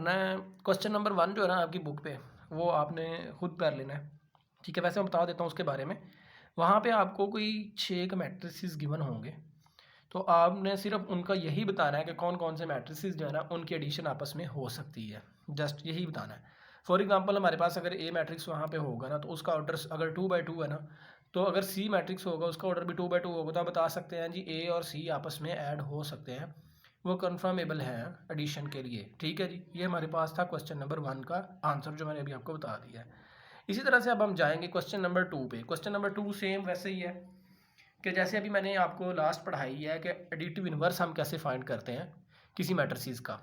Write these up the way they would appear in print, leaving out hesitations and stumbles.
ना question number 1 जो है ना आपकी बुक पे, वो आपने खुद कर लेना है। ठीक है, वैसे मैं बता देता हूँ उसके बारे में। वहाँ पे आपको कोई 6 एक मैट्रिसेस गिवन होंगे, तो आपने सिर्फ उनका यही बताना है कि कौन कौन से मैट्रिसेस जो है ना उनकी एडिशन आपस में हो सकती है। जस्ट यही बताना है। फॉर एग्जांपल हमारे पास अगर ए मैट्रिक्स वहाँ पे होगा ना, तो उसका ऑर्डर अगर 2 बाई 2 है ना, तो अगर सी मैट्रिक्स होगा उसका ऑर्डर भी 2 बाई 2 होगा, तो आप बता सकते हैं जी ए और सी आपस में ऐड हो सकते हैं, वो कन्फर्मेबल है एडिशन के लिए। ठीक है जी, ये हमारे पास था क्वेश्चन नंबर 1 का आंसर जो मैंने अभी आपको बता दिया है। इसी तरह से अब हम जाएंगे क्वेश्चन नंबर 2 पे। क्वेश्चन नंबर 2 सेम वैसे ही है कि जैसे अभी मैंने आपको लास्ट पढ़ाई है कि एडिटिव इन्वर्स हम कैसे फाइंड करते हैं किसी मैट्रिक्स का।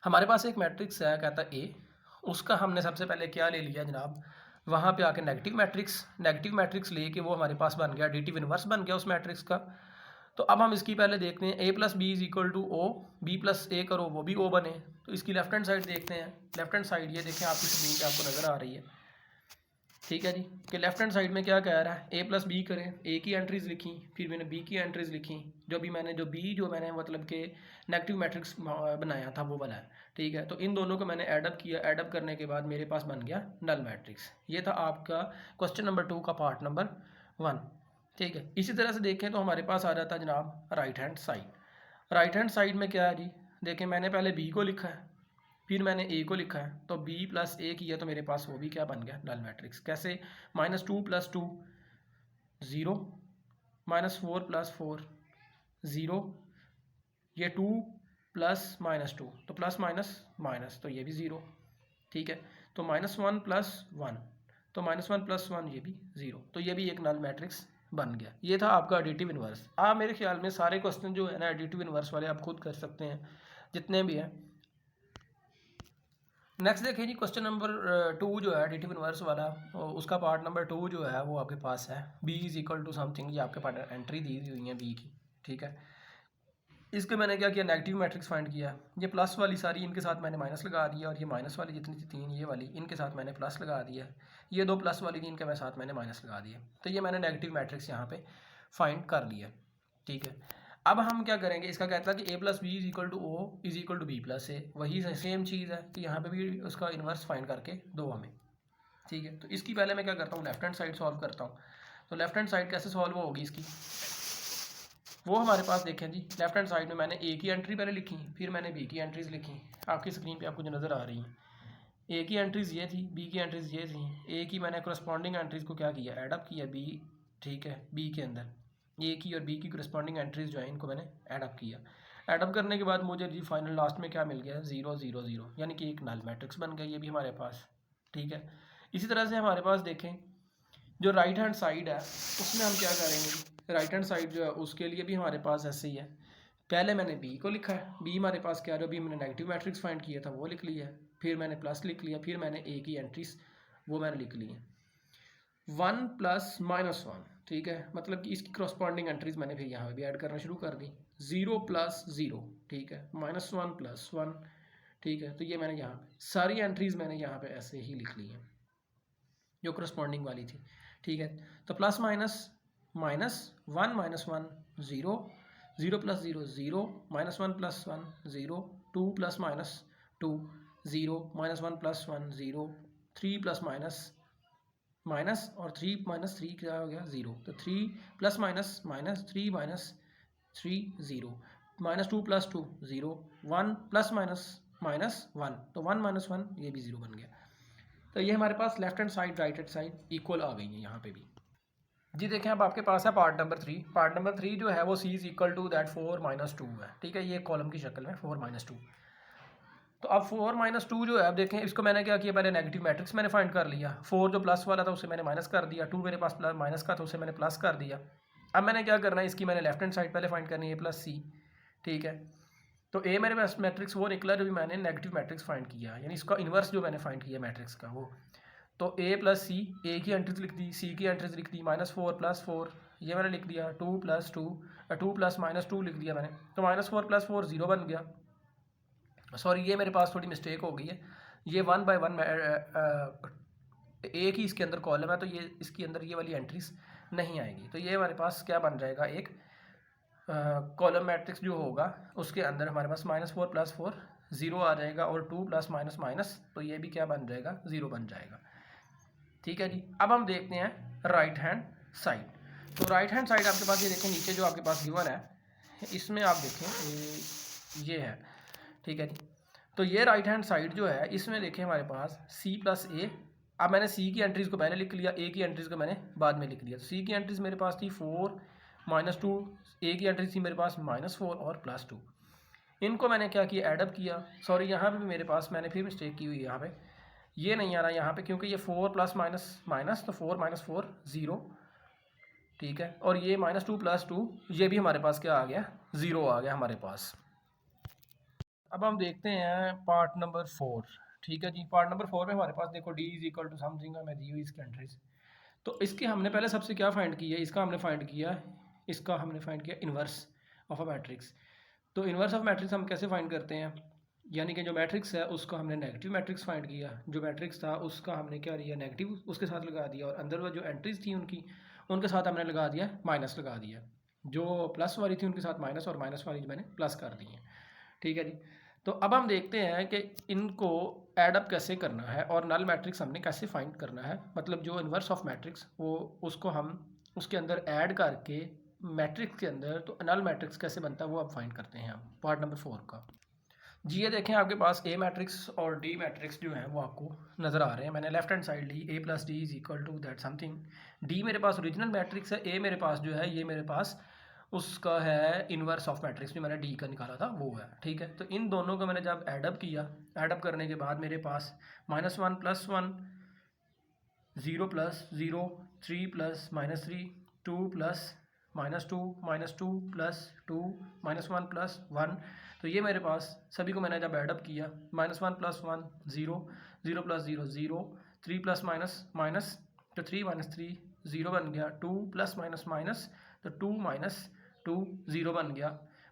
हमारे पास एक मैट्रिक्स है कहता है ए, उसका हमने सबसे पहले क्या ले लिया जनाब, वहाँ पे आके नेगेटिव मैट्रिक्स लेके वो हमारे पास बन गया एडिटिव इन्वर्स बन गया उस मैट्रिक्स का। तो अब हम इसकी पहले देखते हैं A plus B is equal to O, B plus A करो वो भी ओ बने। तो इसकी लेफ्ट हैंड साइड देखते हैं। लेफ्ट हैंड साइड ये देखें आपकी स्क्रीन पे आपको नज़र आ रही है। ठीक है जी, कि लेफ्ट हैंड साइड में क्या कह रहा है, ए प्लस बी करें, ए की एंट्रीज लिखी, फिर मैंने बी की एंट्रीज लिखी, जो मैंने मतलब कि नेगेटिव मैट्रिक्स बनाया था वो बनाया। ठीक है, तो इन दोनों को मैंने ऐडअप किया, ऐडअप करने के बाद मेरे पास बन गया नल मैट्रिक्स। ये था आपका क्वेश्चन नंबर 2 का पार्ट नंबर 1। ठीक है, इसी तरह से देखें तो हमारे पास आ जाता है जनाब right hand side. Right hand side में क्या है जी, देखें मैंने पहले बी को लिखा है, फिर मैंने ए को लिखा है, तो बी प्लस ए किया तो मेरे पास वो भी क्या बन गया नल मैट्रिक्स। कैसे, -2 + 2 0, -4 + 4 0, ये 2 प्लस -2 तो प्लस माइनस माइनस तो ये भी ज़ीरो। ठीक है, तो -1 + 1 तो -1 + 1 ये भी ज़ीरो, तो ये भी एक नल मैट्रिक्स बन गया। ये था आपका एडिटिव इन्वर्स। आप मेरे ख्याल में सारे क्वेश्चन जो है ना एडिटिव इन्वर्स वाले आप खुद कर सकते हैं जितने भी हैं। नेक्स्ट देखिए जी, क्वेश्चन नंबर 2 जो है एडिटिव इन्वर्स वाला, उसका पार्ट नंबर 2 जो है वो आपके पास है B is equal to something, ये आपके पास एंट्री दी हुई है बी की। ठीक है, इसके मैंने क्या किया, नेगेटिव मैट्रिक्स फाइंड किया। ये प्लस वाली सारी इनके साथ मैंने माइनस लगा दिया, और ये माइनस वाली जितनी थी 3 ये वाली इनके साथ मैंने प्लस लगा दिया। ये 2 प्लस वाली थी इनके साथ मैंने माइनस लगा दिया। तो ये मैंने नेगेटिव मैट्रिक्स यहाँ पे फाइंड कर लिया। ठीक है, अब हम क्या करेंगे, इसका कहता है कि A plus B is equal to O is equal to B plus A, वही सेम चीज़ है, तो यहाँ पे भी उसका इन्वर्स फाइंड करके दो हमें। ठीक है, तो इसकी पहले मैं क्या करता हूँ, लेफ्ट हैंड साइड सॉल्व करता हूँ। तो लेफ्ट हैंड साइड कैसे सॉल्व होगी इसकी, वो हमारे पास देखें जी, लेफ्ट हैंड साइड में मैंने ए की एंट्री पहले लिखी, फिर मैंने बी की एंट्रीज लिखी, आपकी स्क्रीन पे आपको जो नज़र आ रही हैं। ए की एंट्रीज़ ये थी, बी की एंट्रीज़ ये थी। ए की मैंने करस्पॉन्डिंग एंट्रीज़ को क्या किया, ऐडअप किया बी। ठीक है, बी के अंदर ए की और बी की करस्पॉन्डिंग एंट्रीज़ जो है इनको मैंने ऐडअप किया। ऐडअप करने के बाद मुझे जी फाइनल लास्ट में क्या मिल गया, 0 0 0, यानी कि एक नल मैट्रिक्स बन गया ये भी हमारे पास। ठीक है, इसी तरह से हमारे पास देखें जो राइट हैंड साइड है उसमें हम क्या करेंगे, राइट हैंड साइड जो है उसके लिए भी हमारे पास ऐसे ही है। पहले मैंने बी को लिखा है, बी हमारे पास क्या है, अभी मैंने नेगेटिव मैट्रिक्स फाइंड किया था वो लिख लिया है, फिर मैंने प्लस लिख लिया, फिर मैंने ए की एंट्रीज वो मैंने लिख ली है। 1 + -1, ठीक है, मतलब कि इसकी करस्पॉन्डिंग एंट्रीज मैंने फिर यहाँ पे भी ऐड करना शुरू कर दी। 0 + 0, ठीक है, -1 + 1, ठीक है, तो ये मैंने यहाँ पे सारी एंट्रीज मैंने यहाँ पे ऐसे ही लिख ली हैं जो करस्पॉन्डिंग वाली थी। ठीक है, तो प्लस माइनस -1 -1 0, 0 + 0 0, -1 + 1 0, 2 ± 2 0, -1 + 1 0, 3 ± माइनस, और 3 - 3 क्या हो गया 0, तो 3 ± -3 - 3 0, -2 + 2 0, 1 ± -1, तो 1 - 1 ये भी 0 बन गया। तो ये हमारे पास left hand side right hand side equal आ गई है यहाँ पे भी। जी देखें, अब आपके पास है पार्ट नंबर 3। पार्ट नंबर 3 जो है वो सी इज इक्वल टू दैट 4 - 2 है। ठीक है, ये कॉलम की शक्ल में 4 - 2। तो अब 4 - 2 जो है, अब देखें इसको मैंने क्या किया, पहले नेगेटिव मैट्रिक्स मैंने फाइंड कर लिया। 4 जो प्लस वाला था उसे मैंने माइनस कर दिया, 2 मेरे पास प्लस माइनस का था उसे मैंने प्लस कर दिया। अब मैंने क्या करना है, इसकी मैंने लेफ्ट हैंड साइड पहले फाइंड करनी है, प्लस सी। ठीक है, तो ए मेरे पास मैट्रिक्स वो निकला जो भी मैंने नेगेटिव मैट्रिक्स फाइंड किया, यानी इसका इन्वर्स जो मैंने फाइंड किया मैट्रिक्स का वो। तो ए प्लस सी, ए की एंट्रीज लिख दी, सी की एंट्रीज लिख दी, -4 + 4 ये मैंने लिख दिया, 2 + 2 2 + -2 लिख दिया मैंने, तो -4 + 4 0 बन गया। सॉरी, ये मेरे पास थोड़ी मिस्टेक हो गई है, ये 1 बाय 1 एक ही इसके अंदर कॉलम है, तो ये इसके अंदर ये वाली एंट्रीज नहीं आएगी। तो ये हमारे पास क्या बन जाएगा, एक कॉलम मैट्रिक्स जो होगा उसके अंदर हमारे पास -4 + 4 ज़ीरो आ जाएगा और 2 प्लस माइनस माइनस तो ये भी क्या बन जाएगा, ज़ीरो बन जाएगा। ठीक है जी। अब हम देखते हैं राइट हैंड साइड। तो राइट हैंड साइड आपके पास ये देखें, नीचे जो आपके पास गिवन है इसमें आप देखें ये है। ठीक है जी। तो ये राइट हैंड साइड जो है इसमें देखें हमारे पास c प्लस ए। अब मैंने c की एंट्रीज़ को पहले लिख लिया, a की एंट्रीज़ को मैंने बाद में लिख लिया। तो c की एंट्रीज़ मेरे पास थी 4 माइनस 2, a की एंट्रीज थी मेरे पास -4 और +2। इनको मैंने क्या किया, एडअप किया। सॉरी यहाँ पे भी मेरे पास मैंने फिर मिस्टेक की हुई है, यहाँ पे ये नहीं आ रहा यहाँ पे, क्योंकि ये 4 प्लस माइनस माइनस, तो 4 माइनस 4 0। ठीक है। और ये -2 + 2 ये भी हमारे पास क्या आ गया, 0 आ गया हमारे पास। अब हम देखते हैं पार्ट नंबर 4। ठीक है जी। पार्ट नंबर 4 में हमारे पास देखो d is equal to something मैं दी हुई इसकी एंट्रीज। तो इसके हमने पहले सबसे क्या फाइंड किया, इसका हमने फाइंड किया इन्वर्स ऑफ अ मैट्रिक्स। तो इन्वर्स ऑफ मैट्रिक्स हम कैसे फाइंड करते हैं, यानी कि जो मैट्रिक्स है उसका हमने नेगेटिव मैट्रिक्स फाइंड किया, जो मैट्रिक्स था उसका हमने क्या लिया, नेगेटिव उसके साथ लगा दिया, और अंदर वो जो एंट्रीज थी उनके साथ हमने लगा दिया माइनस लगा दिया। जो प्लस वाली थी उनके साथ माइनस, और माइनस वाली मैंने प्लस कर दी है। ठीक है जी। तो अब हम देखते हैं कि इनको एडअप कैसे करना है और नल मैट्रिक्स हमने कैसे फाइंड करना है। मतलब जो इन्वर्स ऑफ मैट्रिक्स वो उसको हम उसके अंदर ऐड करके मैट्रिक्स के अंदर, तो नल मैट्रिक्स कैसे बनता है वो अब फाइंड करते हैं हम पार्ट नंबर 4 का। जी ये देखें आपके पास ए मैट्रिक्स और डी मैट्रिक्स जो है वो आपको नज़र आ रहे हैं। मैंने लेफ्ट हैंड साइड ली, A plus D is equal to that something. D मेरे पास ओरिजिनल मैट्रिक्स है, ए मेरे पास जो है ये मेरे पास उसका है इन्वर्स ऑफ मैट्रिक्स, जो मैंने डी का निकाला था वो है। ठीक है। तो इन दोनों को मैंने जब एडअप किया, एडअप करने के बाद मेरे पास -1 + 1 0 + 0 3 + -3 2 + -2 -2 + 2 -1 + 1। तो ये मेरे पास सभी को मैंने जब एडअप किया, -1 + 1 0 0 + 0 0 3 + माइनस माइनस, तो 3 - 3 0 बन गया, 2 + माइनस माइनस, तो 2 - 2 0 बन गया,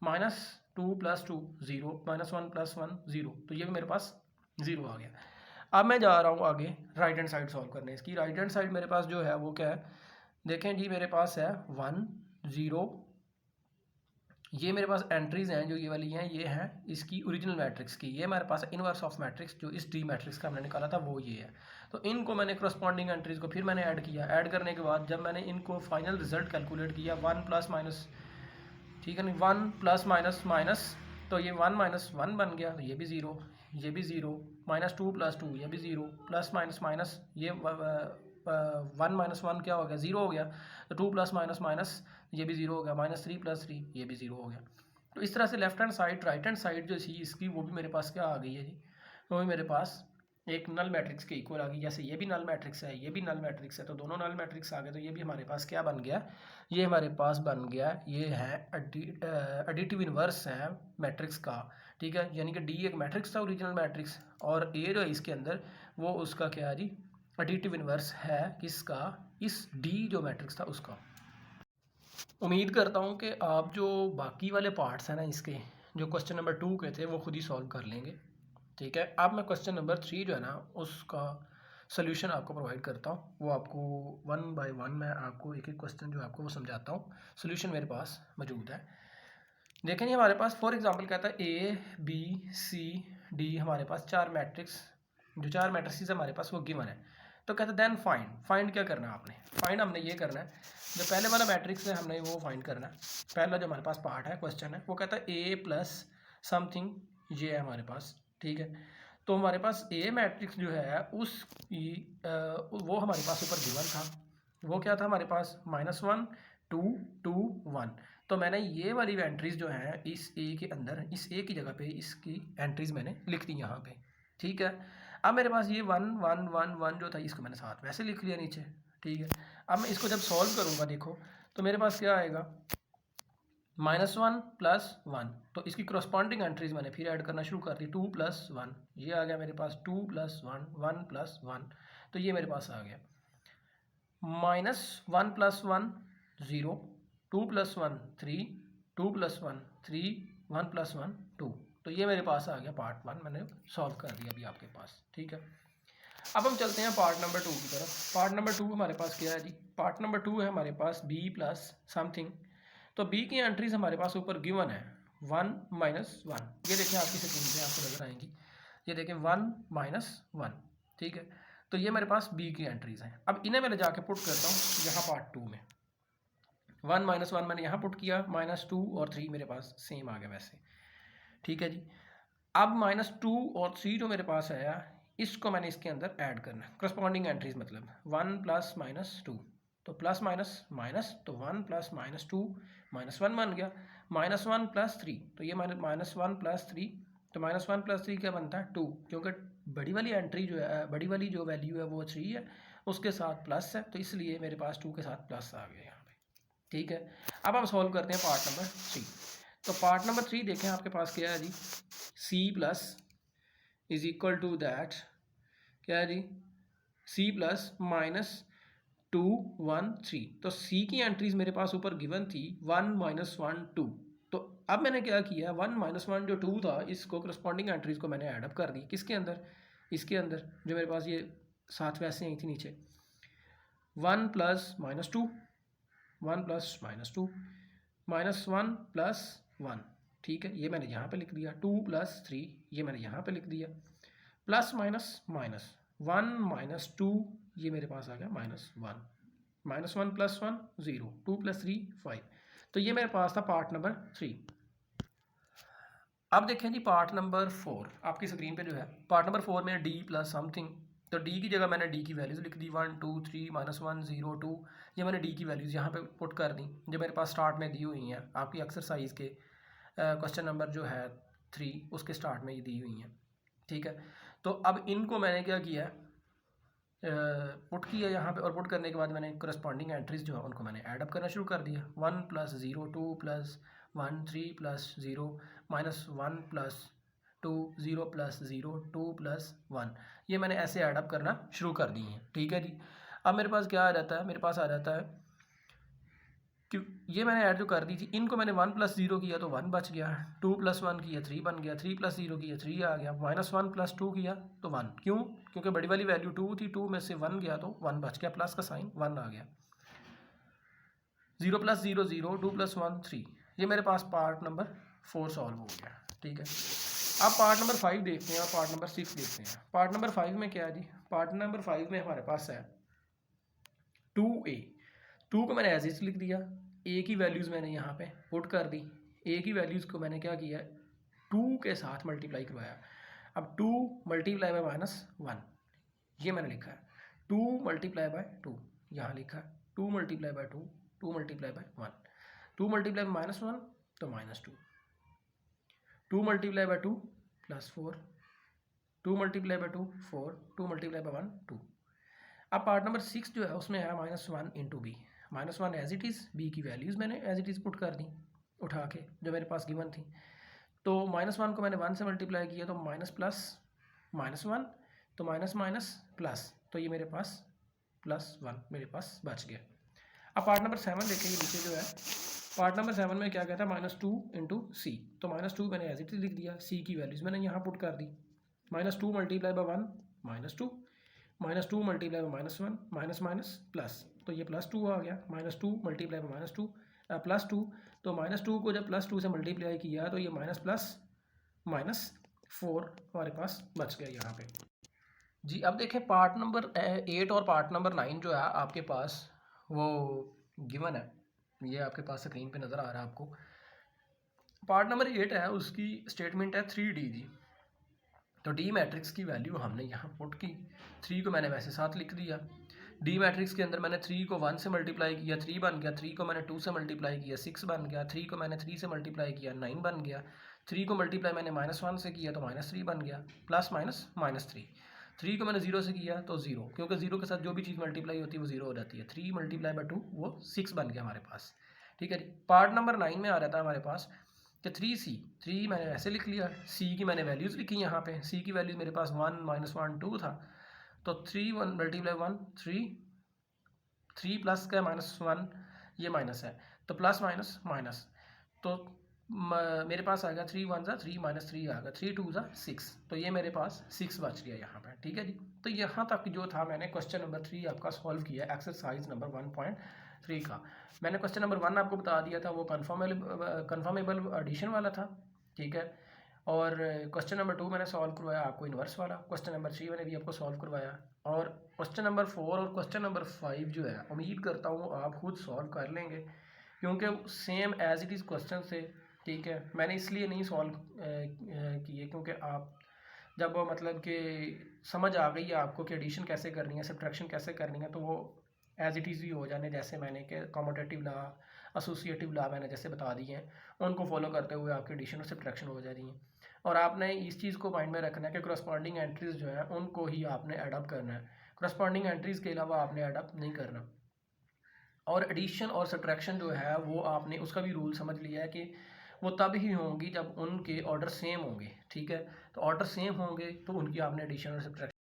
-2 + 2 0 -1 + 1 0। तो ये भी मेरे पास 0 आ गया। अब मैं जा रहा हूँ आगे राइट हैंड साइड सॉल्व करने। इसकी राइट हैंड साइड मेरे पास जो है वो क्या है, देखें जी मेरे पास है 1 0। ये मेरे पास एंट्रीज हैं जो ये वाली हैं, ये हैं इसकी ओरिजिनल मैट्रिक्स की। ये मेरे पास इन्वर्स ऑफ मैट्रिक्स जो इस डी मैट्रिक्स का हमने निकाला था वो ये है। तो इनको मैंने करस्पॉन्डिंग एंट्रीज को फिर मैंने ऐड किया। ऐड करने के बाद जब मैंने इनको फाइनल रिजल्ट कैलकुलेट किया, 1 + माइनस, ठीक है नहीं, 1 + माइनस माइनस, तो ये 1 - 1 बन गया, तो ये भी 0, ये भी 0, -2 + 2 ये भी 0, प्लस माइनस माइनस ये 1 - 1 क्या हो गया, 0 हो गया। तो 2 + माइनस माइनस ये भी 0 हो गया, -3 + 3 ये भी 0 हो गया। तो इस तरह से left hand side right hand side जो थी इसकी वो भी मेरे पास क्या आ गई है जी, वो भी मेरे पास एक नल मैट्रिक्स के इक्वल आ गई। जैसे ये भी नल मैट्रिक्स है, ये भी नल मैट्रिक्स है, तो दोनों नल मैट्रिक्स आ गए। तो ये भी हमारे पास क्या बन गया, ये हमारे पास बन गया, ये है एडिटिव इन्वर्स है मैट्रिक्स का। ठीक है। यानी कि डी एक मैट्रिक्स था ओरिजिनल मैट्रिक्स, और ए जो है इसके अंदर वो उसका क्या है जी, एडिटिव इन्वर्स है किसका, इस डी जो मैट्रिक्स था उसका। उम्मीद करता हूँ कि आप जो बाकी वाले पार्ट्स हैं ना इसके, जो क्वेश्चन नंबर 2 के थे वो खुद ही सॉल्व कर लेंगे। ठीक है। अब मैं क्वेश्चन नंबर 3 जो है ना उसका सोल्यूशन आपको प्रोवाइड करता हूँ। वो आपको 1 बाय 1 मैं आपको एक एक क्वेश्चन जो आपको वो समझाता हूँ। सोल्यूशन मेरे पास मौजूद है। देखें ये हमारे पास फॉर एग्जांपल कहता है A B C D, हमारे पास 4 मैट्रिक्स, जो 4 मैट्रिक्स हमारे पास वो गिवन है। तो कहता है देन फाइंड क्या करना है आपने, फाइंड हमने ये करना है, जो पहले वाला मैट्रिक्स है हमने वो फाइंड करना है। पहला जो हमारे पास पार्ट है क्वेश्चन है वो कहता है A प्लस समथिंग, ये है हमारे पास। ठीक है। तो हमारे पास A मैट्रिक्स जो है उसकी वो हमारे पास ऊपर गिवन था, वो क्या था हमारे पास -1 2 2 1। तो मैंने ये वाली एंट्रीज जो हैं इस ए के अंदर, इस ए की जगह पे इसकी एंट्रीज मैंने लिख दी यहाँ पे। ठीक है। अब मेरे पास ये 1 1 1 1 जो था इसको मैंने साथ वैसे लिख लिया नीचे। ठीक है। अब मैं इसको जब सॉल्व करूँगा देखो तो मेरे पास क्या आएगा, -1 + 1। तो इसकी करस्पॉन्डिंग एंट्रीज मैंने फिर ऐड करना शुरू कर दी, 2 + 1 ये आ गया मेरे पास, 2 + 1 1 + 1, तो ये मेरे पास आ गया। -1 + 1 0, 2 + 1 3, 2 + 1 3, 1 + 1 2। तो ये मेरे पास आ गया पार्ट 1, मैंने सॉल्व कर दिया अभी आपके पास। ठीक है। अब हम चलते हैं पार्ट नंबर 2 की तरफ। पार्ट नंबर 2 हमारे पास क्या है जी, पार्ट नंबर 2 है हमारे पास B प्लस समथिंग। तो B की एंट्रीज हमारे पास ऊपर गिवन है, 1 माइनस 1, ये देखें आपकी स्क्रीन पे आपको नज़र आएंगी, ये देखें 1 माइनस 1, ठीक है। तो ये मेरे पास बी की एंट्रीज़ हैं। अब इन्हें मैं ले जाके पुट करता हूँ यहाँ पार्ट 2 में। 1 माइनस 1 मैंने यहाँ पुट किया, -2 और 3 मेरे पास सेम आ गया वैसे, ठीक है जी। अब -2 और 3 जो मेरे पास आया, इसको मैंने इसके अंदर ऐड करना है, करस्पॉन्डिंग एंट्रीज मतलब 1 प्लस -2, तो प्लस माइनस माइनस, तो 1 प्लस -2 -1 बन गया, -1 प्लस 3, तो ये -1 प्लस 3, तो -1 प्लस 3 क्या बनता है 2, क्योंकि बड़ी वाली एंट्री जो है, बड़ी वाली जो वैल्यू है वो 3 है, उसके साथ प्लस है, तो इसलिए मेरे पास 2 के साथ प्लस आ गया यहाँ पे, ठीक है। अब हम सॉल्व करते हैं पार्ट नंबर 3। तो पार्ट नंबर 3 देखें आपके पास क्या है जी, c plus is equal to that, क्या है जी, c प्लस -2 1 3, तो c की एंट्रीज मेरे पास ऊपर गिवन थी 1 -1 2, तो अब मैंने क्या किया, 1 -1 जो 2 था, इसको करस्पॉन्डिंग एंट्रीज को मैंने ऐड अप कर दी, किसके अंदर, इसके अंदर जो मेरे पास ये साथ वैसे आई थी नीचे, 1 प्लस -2, 1 प्लस -2, -1 प्लस 1, ठीक है, ये मैंने यहाँ पे लिख दिया, 2 प्लस 3 ये मैंने यहाँ पे लिख दिया, प्लस माइनस माइनस 1 -2, ये मेरे पास आ गया -1, -1 प्लस 1 0, 2 प्लस 3 5, तो ये मेरे पास था पार्ट नंबर 3। अब देखें जी पार्ट नंबर 4 आपकी स्क्रीन पे जो है, पार्ट नंबर 4 में d प्लस समथिंग, तो d की जगह मैंने d की वैल्यूज़ लिख दी, 1 2 3 -1 0 2, ये मैंने d की वैल्यूज़ यहाँ पे पुट कर दी जो मेरे पास स्टार्ट में दी हुई हैं, आपकी एक्सरसाइज के क्वेश्चन नंबर जो है 3 उसके स्टार्ट में ये दी हुई हैं, ठीक है। तो अब इनको मैंने क्या किया, पुट किया यहाँ पे, और पुट करने के बाद मैंने करस्पॉन्डिंग एंट्रीज जो है उनको मैंने ऐड अप करना शुरू कर दिया, 1 plus 0 2 plus 1 3 plus 0 -1 plus 2 0 plus 0 2 plus 1, ये मैंने ऐसे ऐड अप करना शुरू कर दिए हैं, ठीक है जी। अब मेरे पास क्या आ जाता है, मेरे पास आ जाता है कि ये मैंने ऐड जो कर दी थी, इनको मैंने 1 प्लस 0 किया तो 1 बच गया, 2 प्लस 1 किया 3 बन गया, 3 प्लस 0 किया 3 आ गया, -1 प्लस 2 किया तो 1, क्यों, क्योंकि बड़ी वाली वैल्यू 2 थी, 2 में से 1 गया तो 1 बच गया, प्लस का साइन 1 आ गया, 0 प्लस 0 0, 2 प्लस 1 3, ये मेरे पास पार्ट नंबर 4 सॉल्व हो गया, ठीक है। अब पार्ट नंबर 5 देखते हैं और पार्ट नंबर 6 देखते हैं। पार्ट नंबर 5 में क्या है जी, पार्ट नंबर 5 में हमारे पास है 2a, 2 को मैंने एज इट लिख दिया, a की वैल्यूज़ मैंने यहाँ पे पुट कर दी, a की वैल्यूज़ को मैंने क्या किया, 2 के साथ मल्टीप्लाई करवाया, अब 2 मल्टीप्लाई बाय -1 ये मैंने लिखा है, 2 मल्टीप्लाई बाय 2 यहाँ लिखा है, 2 multiply by 2, 2 multiply by 1, 2 multiply by -1 तो -2, 2 multiply by 2 +4, 2 multiply by 2 4, 2 multiply by 1 2। अब पार्ट नंबर 6 जो है उसमें है -1 into B, -1 as it is, B की वैल्यूज़ मैंने एज इट इज़ पुट कर दी उठा के जो मेरे पास गिवन थी, तो -1 को मैंने 1 से मल्टीप्लाई किया तो माइनस प्लस -1, तो माइनस माइनस प्लस, तो ये मेरे पास +1 मेरे पास बच गया। अब पार्ट नंबर 7 देखेंगे नीचे जो है, पार्ट नंबर 7 में क्या कहता है, -2 इंटू सी, तो -2 मैंने एज इट इज लिख दिया, सी की वैल्यूज़ मैंने यहाँ पुट कर दी, -2 multiply by 1 -2, -2 multiply by -1 minus minus plus, तो ये +2 आ गया, -2 मल्टीप्लाई बाय -2 +2, तो -2 को जब +2 से मल्टीप्लाई किया तो ये माइनस प्लस -4 हमारे पास बच गया यहाँ पे जी। अब देखें पार्ट नंबर 8 और पार्ट नंबर 9 जो है आपके पास वो गिवन है, ये आपके पास स्क्रीन पे नज़र आ रहा है आपको। पार्ट नंबर 8 है, उसकी स्टेटमेंट है 3D जी, तो डी मैट्रिक्स की वैल्यू हमने यहाँ पुट की, 3 को मैंने वैसे साथ लिख दिया, डी मैट्रिक्स के अंदर मैंने 3 को 1 से मल्टीप्लाई किया 3 बन गया, 3 को मैंने 2 से मल्टीप्लाई किया 6 बन गया, 3 को मैंने 3 से मल्टीप्लाई किया 9 बन गया, 3 को मल्टीप्लाई मैंने -1 से किया तो -3 बन गया, प्लस माइनस -3, 3 को मैंने 0 से किया तो 0, क्योंकि 0 के साथ जो भी चीज़ मल्टीप्लाई होती है वो 0 हो जाती है, 3 मल्टीप्लाई बाय 2 वो 6 बन गया हमारे पास, ठीक है जी। पार्ट नंबर 9 में आ रहा था हमारे पास कि 3 मैंने ऐसे लिख लिया, सी की मैंने वैल्यूज़ लिखी यहाँ पे, सी की वैल्यूज़ मेरे पास 1 -1 2 था, तो 3 1 मल्टीप्लाई 1 3 प्लस का -1 ये माइनस है, तो प्लस माइनस माइनस, तो मेरे पास आ गया 3 1 ज़ा 3 -3 आ गया, 3 2 ज़ा 6, तो ये मेरे पास 6 बच गया यहाँ पर, ठीक है जी। तो यहाँ तक जो था मैंने क्वेश्चन नंबर 3 आपका सॉल्व किया, एक्सरसाइज नंबर 3 का। मैंने क्वेश्चन नंबर 1 आपको बता दिया था, वो कन्फर्मेबल एडिशन वाला था, ठीक है। और क्वेश्चन नंबर 2 मैंने सॉल्व करवाया आपको इन्वर्स वाला। क्वेश्चन नंबर 3 मैंने भी आपको सॉल्व करवाया। और क्वेश्चन नंबर 4 और क्वेश्चन नंबर 5 जो है उम्मीद करता हूँ आप खुद सॉल्व कर लेंगे, क्योंकि same as it is question थे, ठीक है। मैंने इसलिए नहीं सॉल्व किए क्योंकि आप जब वो मतलब कि समझ आ गई है आपको कि एडिशन कैसे करनी है, सब्ट्रैक्शन कैसे करनी है, तो वो एज इट इज़ ही हो जाने, जैसे मैंने कि कॉम्यूटेटिव लॉ, एसोसिएटिव लॉ मैंने जैसे बता दिए हैं, उनको फॉलो करते हुए आपकी एडिशन और सब्ट्रैक्शन हो जा रही हैं। और आपने इस चीज़ को माइंड में रखना है कि करस्पॉन्डिंग एंट्रीज जो है उनको ही आपने एडअप करना है, करस्पॉन्डिंग एंट्रीज के अलावा आपने एडअप नहीं करना। और एडिशन और सब्ट्रैक्शन जो है वो आपने उसका भी रूल समझ लिया है कि वो तब ही होंगी जब उनके ऑर्डर सेम होंगे, ठीक है। तो ऑर्डर सेम होंगे तो उनकी आपने एडिशन और सब्ट्रैक्शन